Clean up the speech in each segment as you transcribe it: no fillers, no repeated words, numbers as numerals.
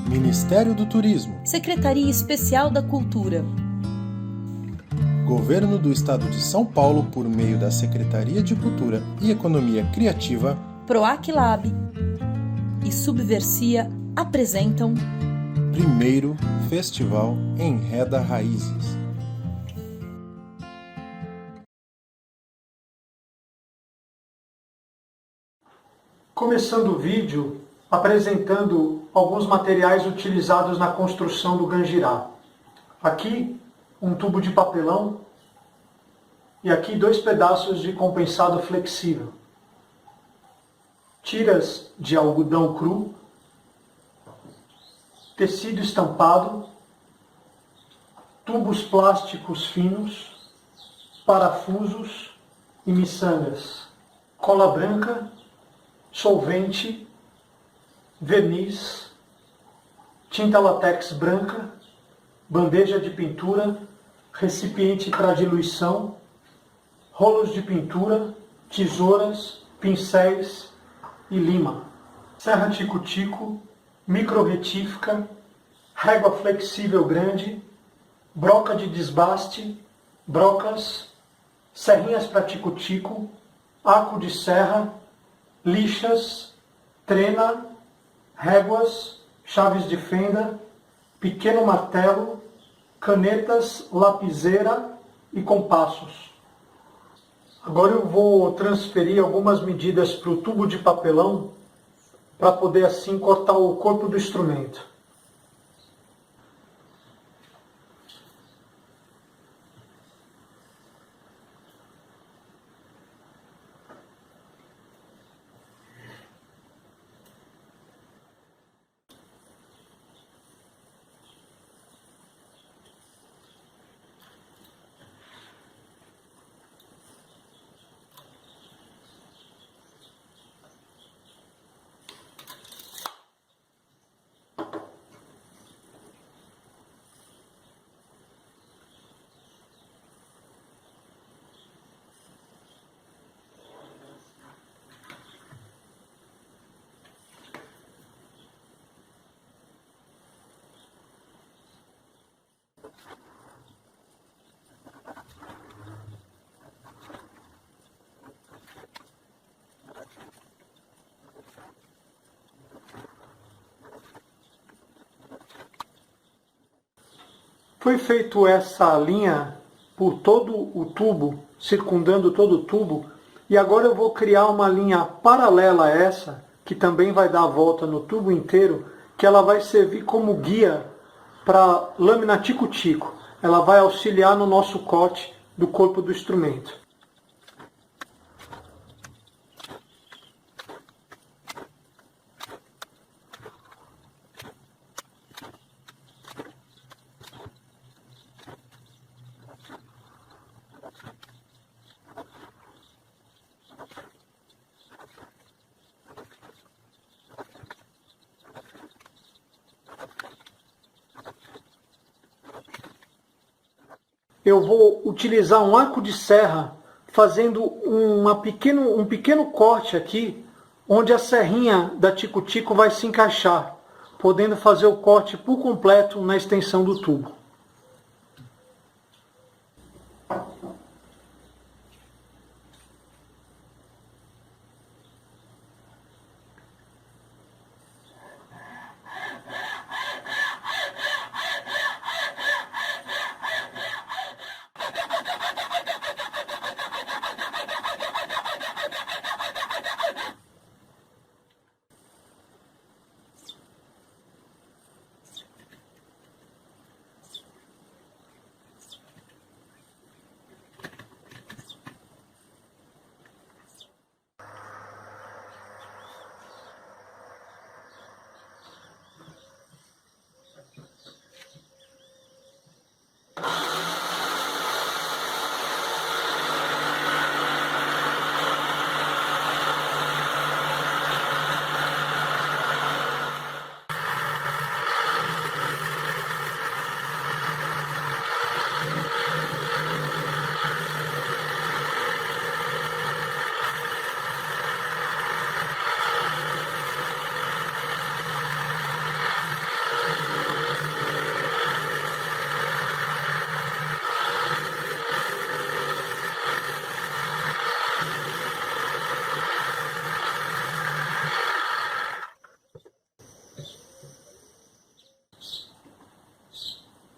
Ministério do Turismo, Secretaria Especial da Cultura, Governo do Estado de São Paulo por meio da Secretaria de Cultura e Economia Criativa, Proac Lab e Subversia apresentam primeiro Festival Enreda Raízes. Começando o vídeo apresentando alguns materiais utilizados na construção do Gangirá. Aqui um tubo de papelão e aqui 2 pedaços de compensado flexível. Tiras de algodão cru, tecido estampado, tubos plásticos finos, parafusos e miçangas, cola branca, solvente, verniz, tinta látex branca, bandeja de pintura, recipiente para diluição, rolos de pintura, tesouras, pincéis e lima, serra tico-tico, micro-retífica, régua flexível grande, broca de desbaste, brocas, serrinhas para tico-tico, arco de serra, lixas, trena, réguas, chaves de fenda, pequeno martelo, canetas, lapiseira e compassos. Agora eu vou transferir algumas medidas para o tubo de papelão para poder assim cortar o corpo do instrumento. Foi feito essa linha por todo o tubo, circundando todo o tubo, e agora eu vou criar uma linha paralela a essa, que também vai dar a volta no tubo inteiro, que ela vai servir como guia para lâmina tico-tico. Ela vai auxiliar no nosso corte do corpo do instrumento. Eu vou utilizar um arco de serra, fazendo um pequeno corte aqui, onde a serrinha da tico-tico vai se encaixar, podendo fazer o corte por completo na extensão do tubo.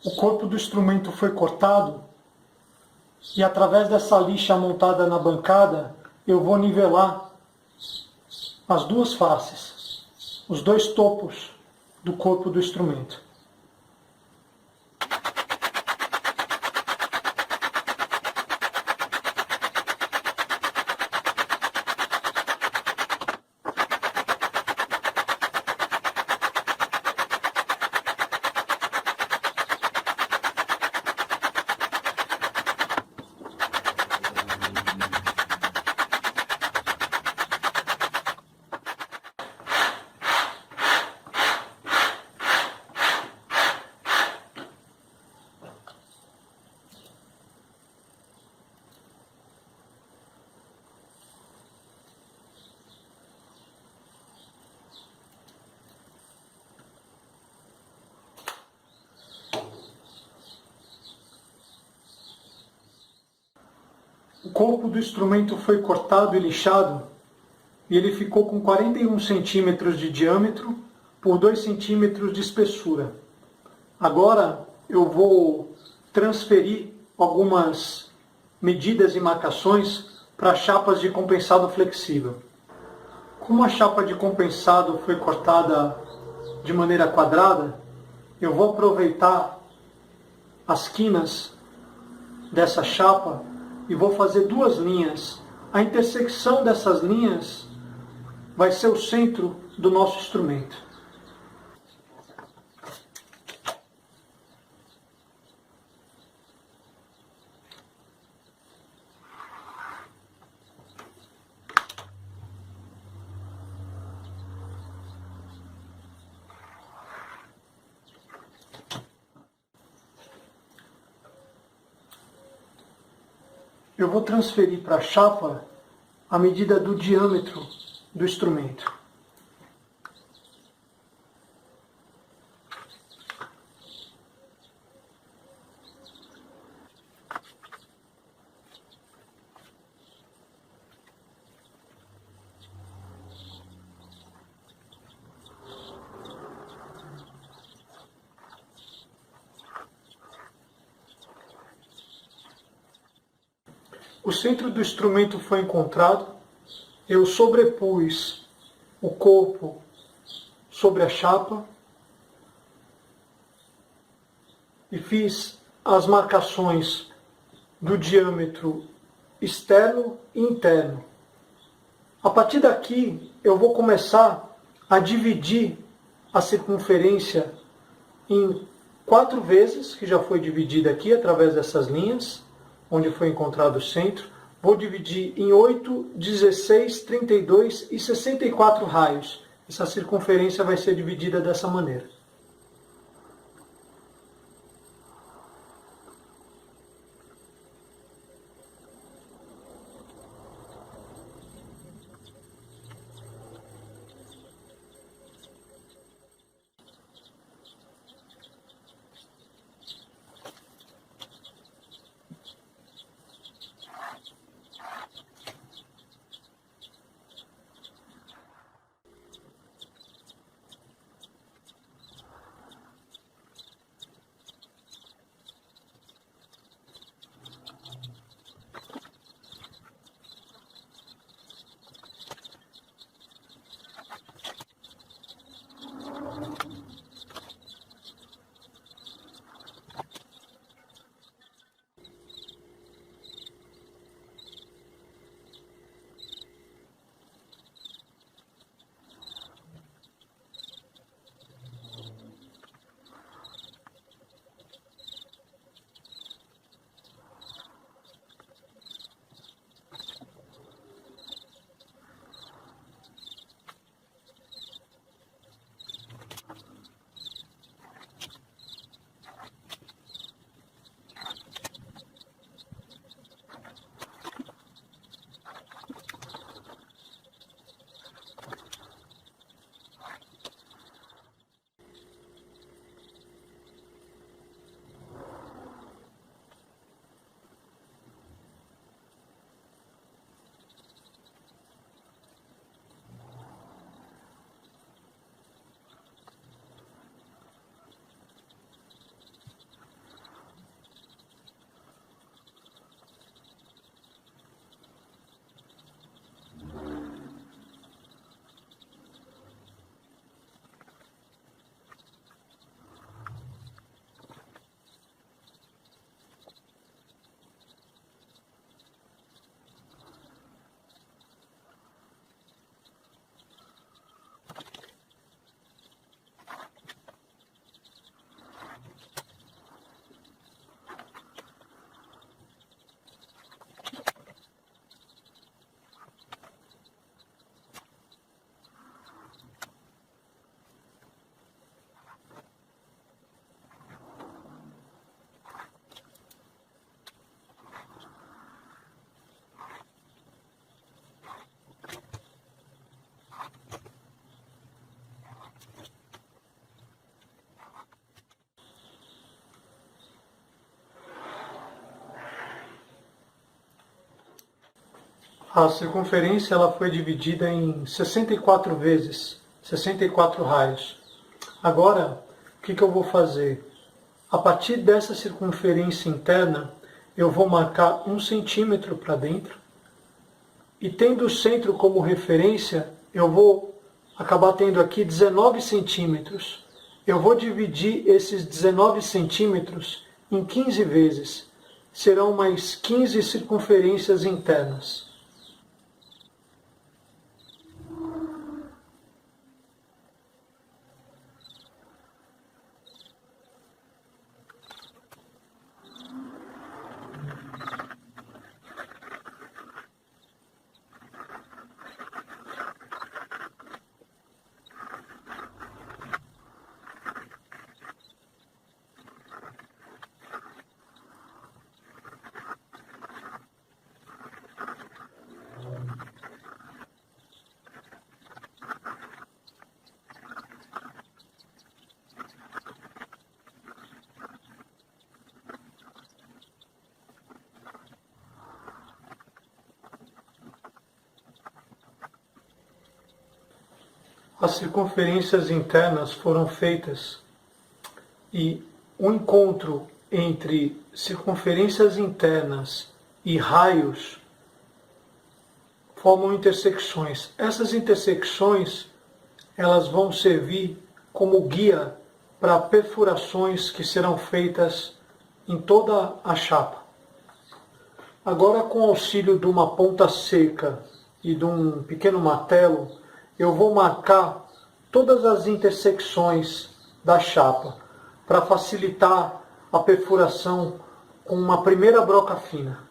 o corpo do instrumento foi cortado e através dessa lixa montada na bancada eu vou nivelar as duas faces, os dois topos do corpo do instrumento. O corpo do instrumento foi cortado e lixado e ele ficou com 41 centímetros de diâmetro por 2 centímetros de espessura. Agora eu vou transferir algumas medidas e marcações para chapas de compensado flexível. Como a chapa de compensado foi cortada de maneira quadrada, eu vou aproveitar as quinas dessa chapa e vou fazer duas linhas. A intersecção dessas linhas vai ser o centro do nosso instrumento. Eu vou transferir para a chapa a medida do diâmetro do instrumento. O centro do instrumento foi encontrado, eu sobrepus o corpo sobre a chapa e fiz as marcações do diâmetro externo e interno. A partir daqui eu vou começar a dividir a circunferência em 4 vezes, que já foi dividida aqui através dessas linhas, onde foi encontrado o centro. Vou dividir em 8, 16, 32 e 64 raios. Essa circunferência vai ser dividida dessa maneira. A circunferência ela foi dividida em 64 vezes, 64 raios. Agora, o que eu vou fazer? A partir dessa circunferência interna, eu vou marcar 1 centímetro para dentro. E tendo o centro como referência, eu vou acabar tendo aqui 19 centímetros. Eu vou dividir esses 19 centímetros em 15 vezes. Serão mais 15 circunferências internas. As circunferências internas foram feitas e o encontro entre circunferências internas e raios formam intersecções. Essas intersecções elas vão servir como guia para perfurações que serão feitas em toda a chapa. Agora, com o auxílio de uma ponta seca e de um pequeno martelo, eu vou marcar todas as intersecções da chapa para facilitar a perfuração com uma primeira broca fina.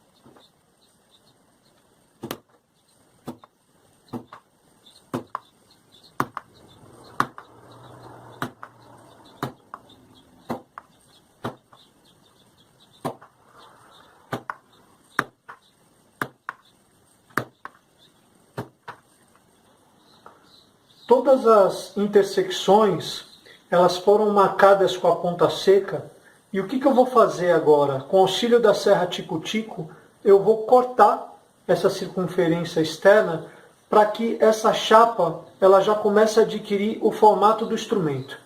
Todas as intersecções, elas foram marcadas com a ponta seca. E o que eu vou fazer agora? Com o auxílio da serra tico-tico, eu vou cortar essa circunferência externa para que essa chapa ela já comece a adquirir o formato do instrumento.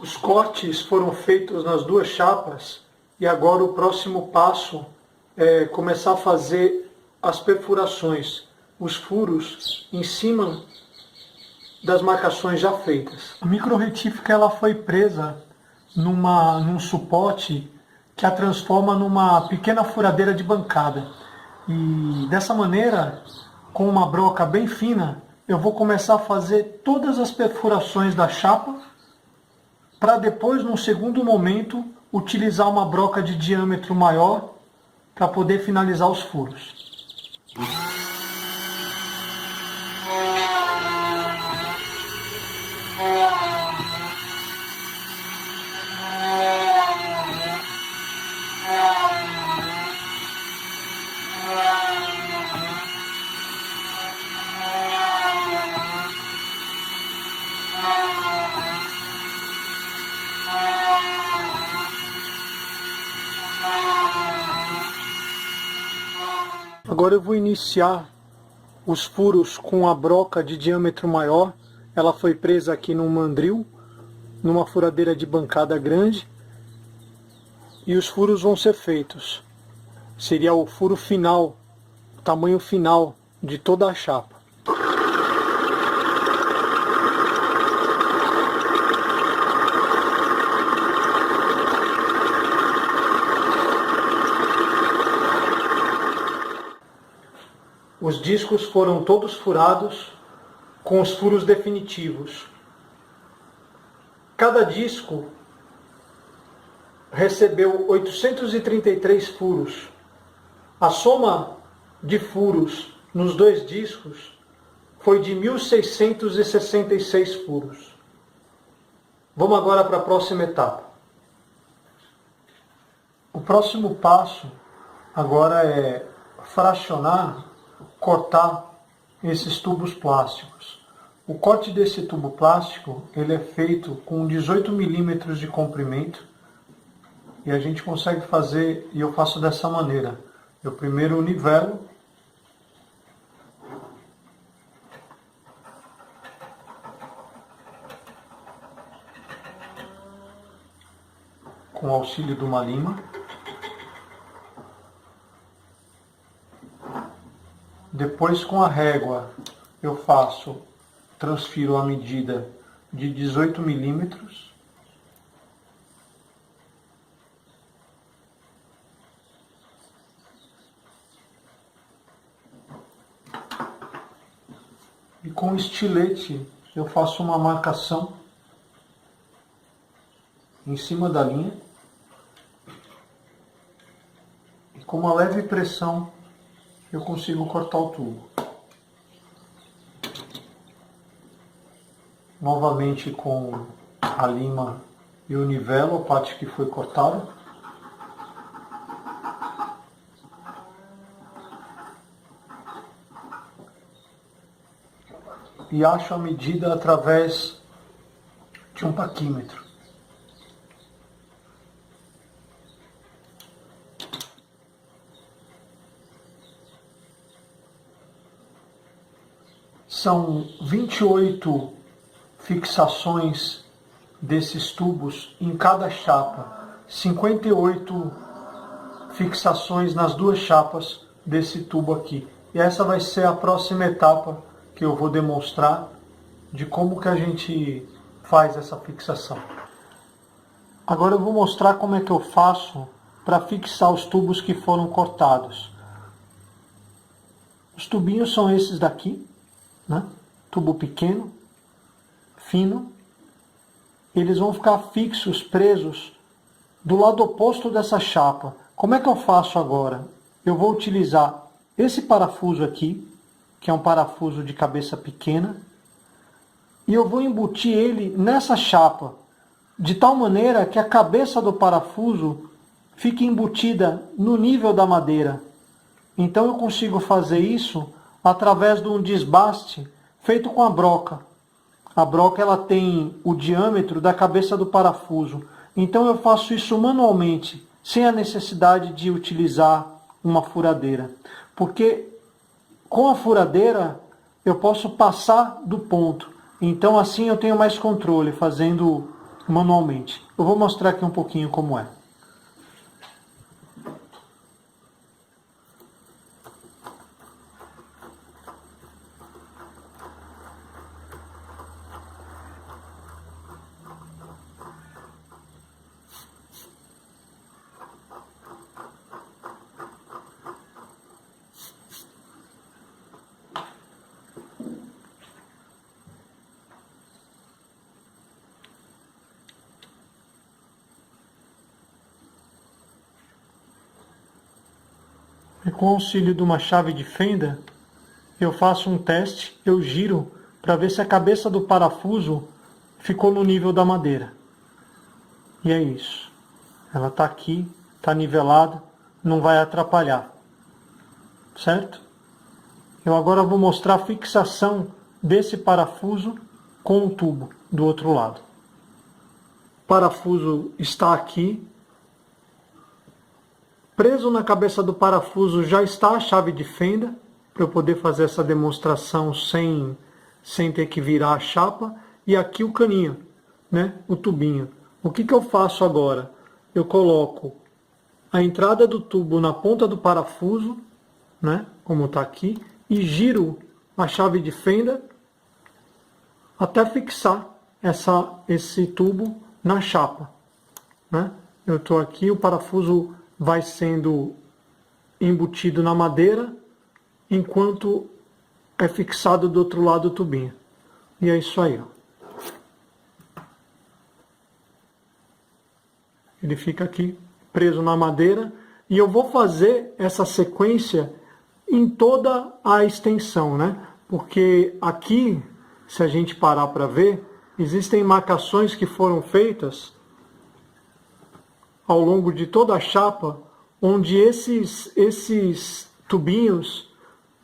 Os cortes foram feitos nas duas chapas e agora o próximo passo é começar a fazer as perfurações, os furos em cima das marcações já feitas. A microretífica ela foi presa num suporte que a transforma numa pequena furadeira de bancada. E dessa maneira, com uma broca bem fina, eu vou começar a fazer todas as perfurações da chapa para depois, num segundo momento, utilizar uma broca de diâmetro maior para poder finalizar os furos. Agora eu vou iniciar os furos com a broca de diâmetro maior. Ela foi presa aqui num mandril, numa furadeira de bancada grande. E os furos vão ser feitos. Seria o furo final, o tamanho final de toda a chapa. Os discos foram todos furados com os furos definitivos. Cada disco recebeu 833 furos. A soma de furos nos dois discos foi de 1.666 furos. Vamos agora para a próxima etapa. O próximo passo agora é fracionar, cortar esses tubos plásticos. O corte desse tubo plástico ele é feito com 18 milímetros de comprimento e a gente consegue fazer, e eu faço dessa maneira. Eu primeiro nivelo com o auxílio de uma lima. Depois, com a régua, eu transfiro a medida de 18 milímetros. E com o estilete, eu faço uma marcação em cima da linha. E com uma leve pressão, eu consigo cortar o tubo. Novamente com a lima eu nivelo a parte que foi cortada. E acho a medida através de um paquímetro. São 28 fixações desses tubos em cada chapa, 58 fixações nas duas chapas desse tubo aqui. E essa vai ser a próxima etapa que eu vou demonstrar de como que a gente faz essa fixação. Agora eu vou mostrar como é que eu faço para fixar os tubos que foram cortados. Os tubinhos são esses daqui, né? Tubo pequeno, fino. Eles vão ficar fixos, presos do lado oposto dessa chapa. Como é que eu faço agora? Eu vou utilizar esse parafuso aqui, que é um parafuso de cabeça pequena, e eu vou embutir ele nessa chapa, de tal maneira que a cabeça do parafuso fique embutida no nível da madeira. Então eu consigo fazer isso através de um desbaste feito com a broca. A broca ela tem o diâmetro da cabeça do parafuso. Então eu faço isso manualmente, sem a necessidade de utilizar uma furadeira. Porque com a furadeira eu posso passar do ponto. Então assim eu tenho mais controle fazendo manualmente. Eu vou mostrar aqui um pouquinho como é. E com o auxílio de uma chave de fenda, eu faço um teste, eu giro para ver se a cabeça do parafuso ficou no nível da madeira. E é isso. Ela está aqui, está nivelada, não vai atrapalhar. Certo? Eu agora vou mostrar a fixação desse parafuso com o tubo do outro lado. O parafuso está aqui. Preso na cabeça do parafuso já está a chave de fenda, para eu poder fazer essa demonstração sem ter que virar a chapa. E aqui o caninho, né? O tubinho. O que eu faço agora? Eu coloco a entrada do tubo na ponta do parafuso, né? Como está aqui, e giro a chave de fenda até fixar esse tubo na chapa, né? Eu estou aqui, o parafuso vai sendo embutido na madeira, enquanto é fixado do outro lado o tubinho. E é isso aí, ó. Ele fica aqui preso na madeira, e eu vou fazer essa sequência em toda a extensão, né? porque aqui, se a gente parar para ver, existem marcações que foram feitas ao longo de toda a chapa, onde esses tubinhos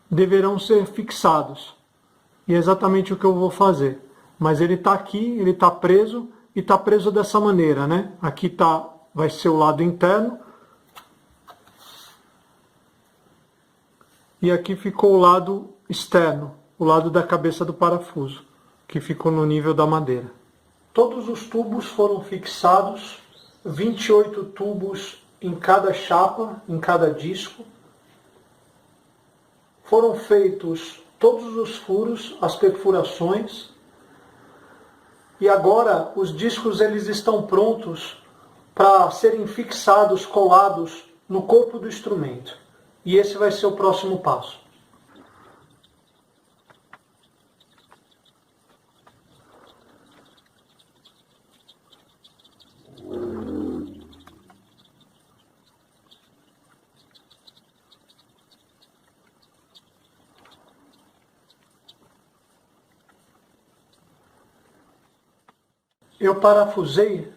deverão ser fixados. E é exatamente o que eu vou fazer. Mas ele está aqui, ele está preso, e está preso dessa maneira, né? Aqui vai ser o lado interno. E aqui ficou o lado externo, o lado da cabeça do parafuso, que ficou no nível da madeira. Todos os tubos foram fixados, 28 tubos em cada chapa, em cada disco. Foram feitos todos os furos, as perfurações. E agora os discos eles estão prontos para serem fixados, colados no corpo do instrumento. E esse vai ser o próximo passo. Eu parafusei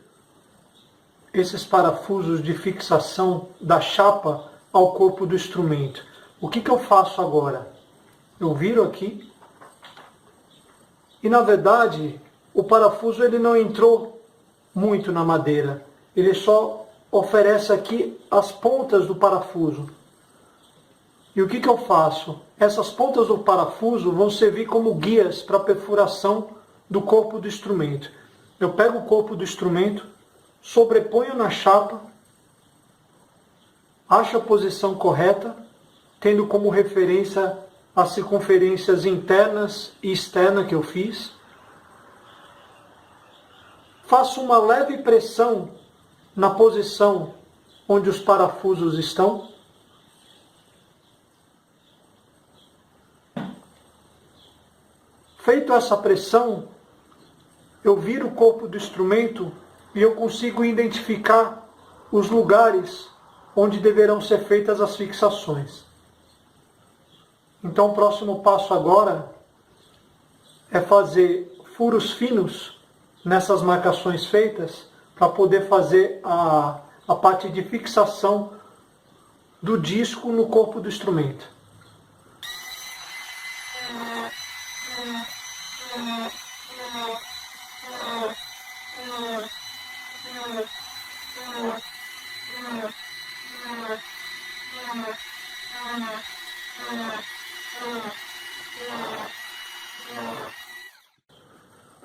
esses parafusos de fixação da chapa ao corpo do instrumento. O que eu faço agora? Eu viro aqui e, na verdade, o parafuso ele não entrou muito na madeira. Ele só oferece aqui as pontas do parafuso. E o que eu faço? Essas pontas do parafuso vão servir como guias para a perfuração do corpo do instrumento. Eu pego o corpo do instrumento, sobreponho na chapa, acho a posição correta, tendo como referência as circunferências internas e externas que eu fiz. Faço uma leve pressão na posição onde os parafusos estão. Feito essa pressão, eu viro o corpo do instrumento e eu consigo identificar os lugares onde deverão ser feitas as fixações. Então o próximo passo agora é fazer furos finos nessas marcações feitas para poder fazer a parte de fixação do disco no corpo do instrumento.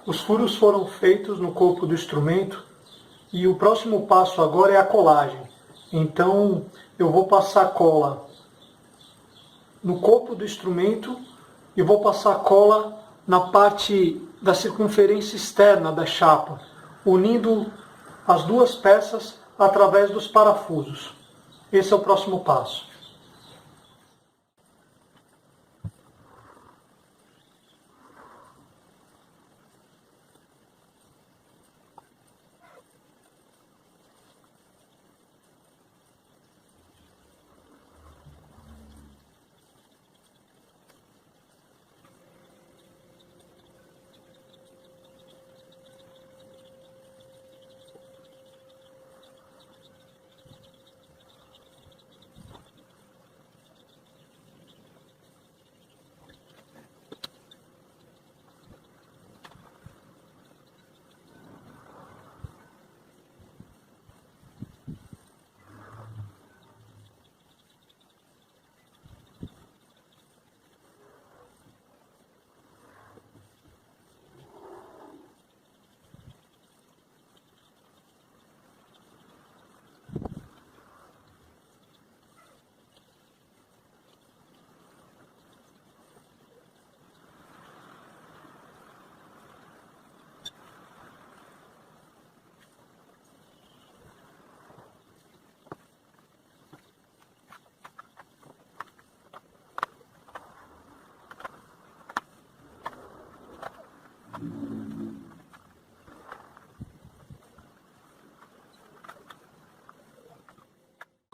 Os furos foram feitos no corpo do instrumento e o próximo passo agora é a colagem. Então eu vou passar cola no corpo do instrumento e vou passar cola na parte da circunferência externa da chapa, unindo as duas peças através dos parafusos. Esse é o próximo passo.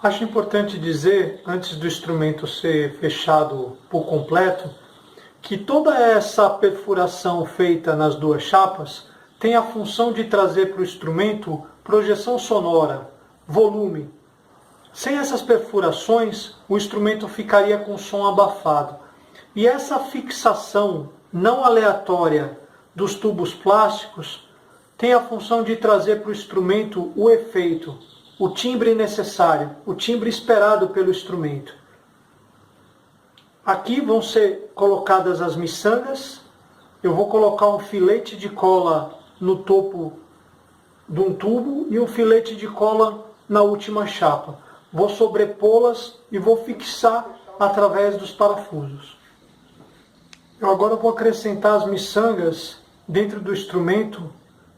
Acho importante dizer, antes do instrumento ser fechado por completo, que toda essa perfuração feita nas duas chapas tem a função de trazer para o instrumento projeção sonora, volume. Sem essas perfurações, o instrumento ficaria com som abafado. E essa fixação não aleatória dos tubos plásticos tem a função de trazer para o instrumento o efeito, o timbre necessário, o timbre esperado pelo instrumento. Aqui vão ser colocadas as miçangas. Eu vou colocar um filete de cola no topo de um tubo e um filete de cola na última chapa. Vou sobrepô-las e vou fixar através dos parafusos. Eu agora vou acrescentar as miçangas dentro do instrumento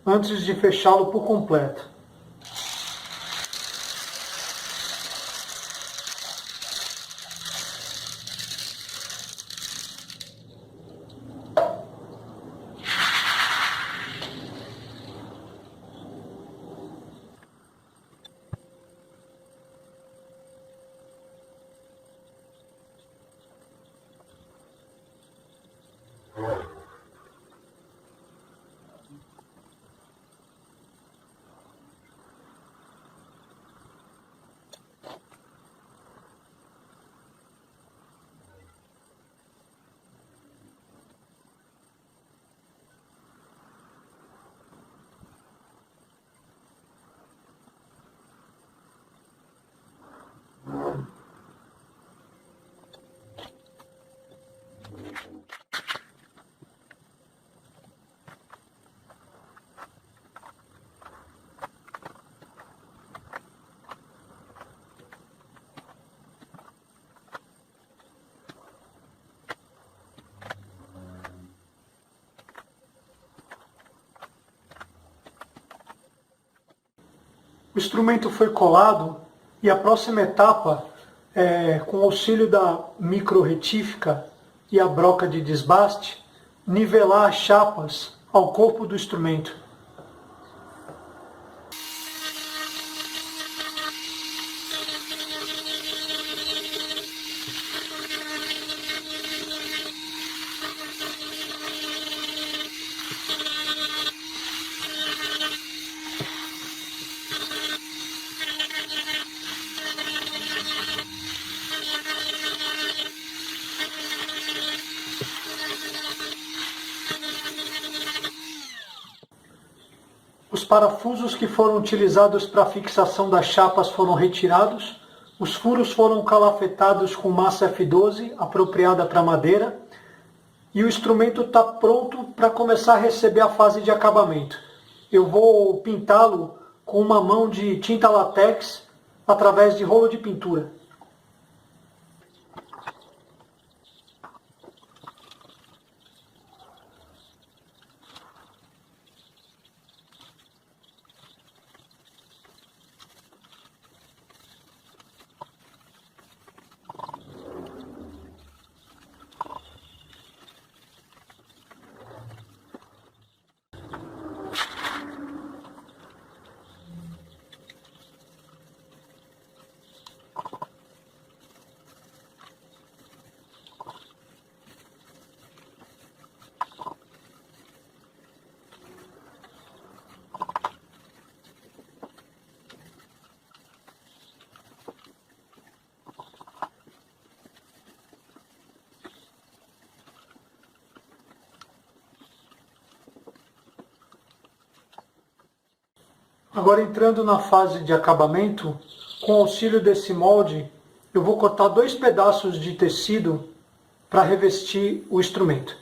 antes de fechá-lo por completo. O instrumento foi colado e a próxima etapa é, com o auxílio da micro-retífica e a broca de desbaste, nivelar as chapas ao corpo do instrumento. Os parafusos que foram utilizados para a fixação das chapas foram retirados, os furos foram calafetados com massa F12 apropriada para madeira e o instrumento está pronto para começar a receber a fase de acabamento. Eu vou pintá-lo com uma mão de tinta látex através de rolo de pintura. Agora entrando na fase de acabamento, com o auxílio desse molde, eu vou cortar 2 pedaços de tecido para revestir o instrumento.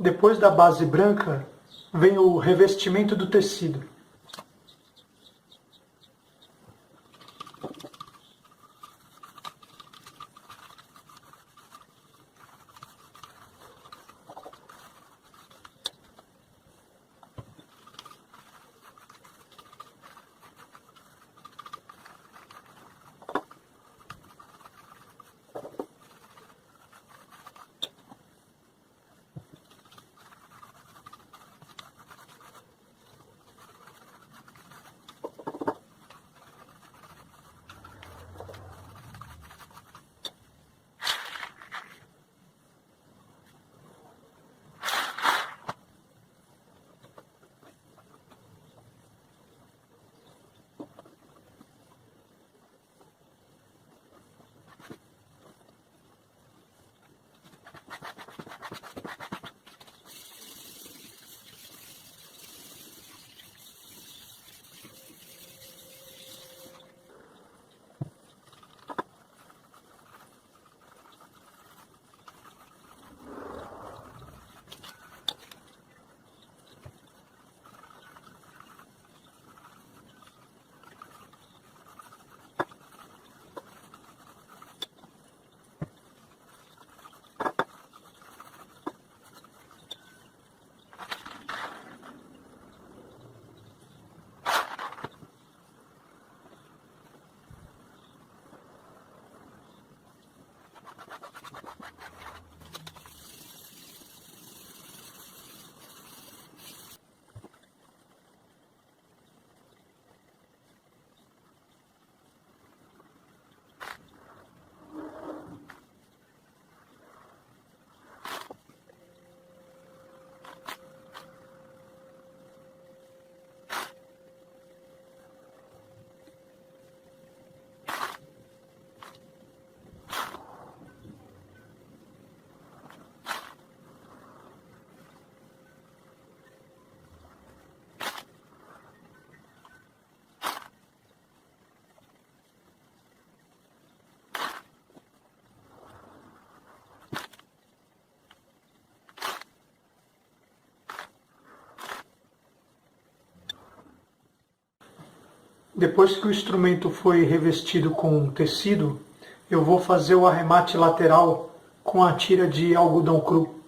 Depois da base branca, vem o revestimento do tecido. Depois que o instrumento foi revestido com tecido, eu vou fazer o arremate lateral com a tira de algodão cru.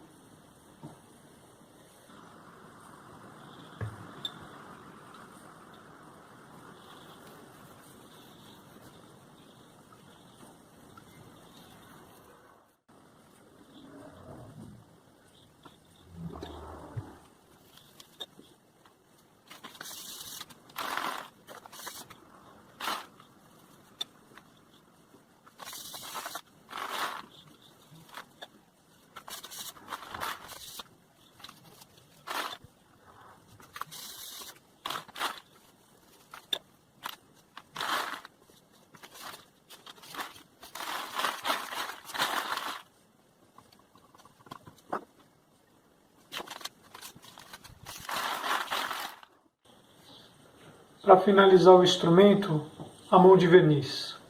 Para finalizar o instrumento, a mão de verniz.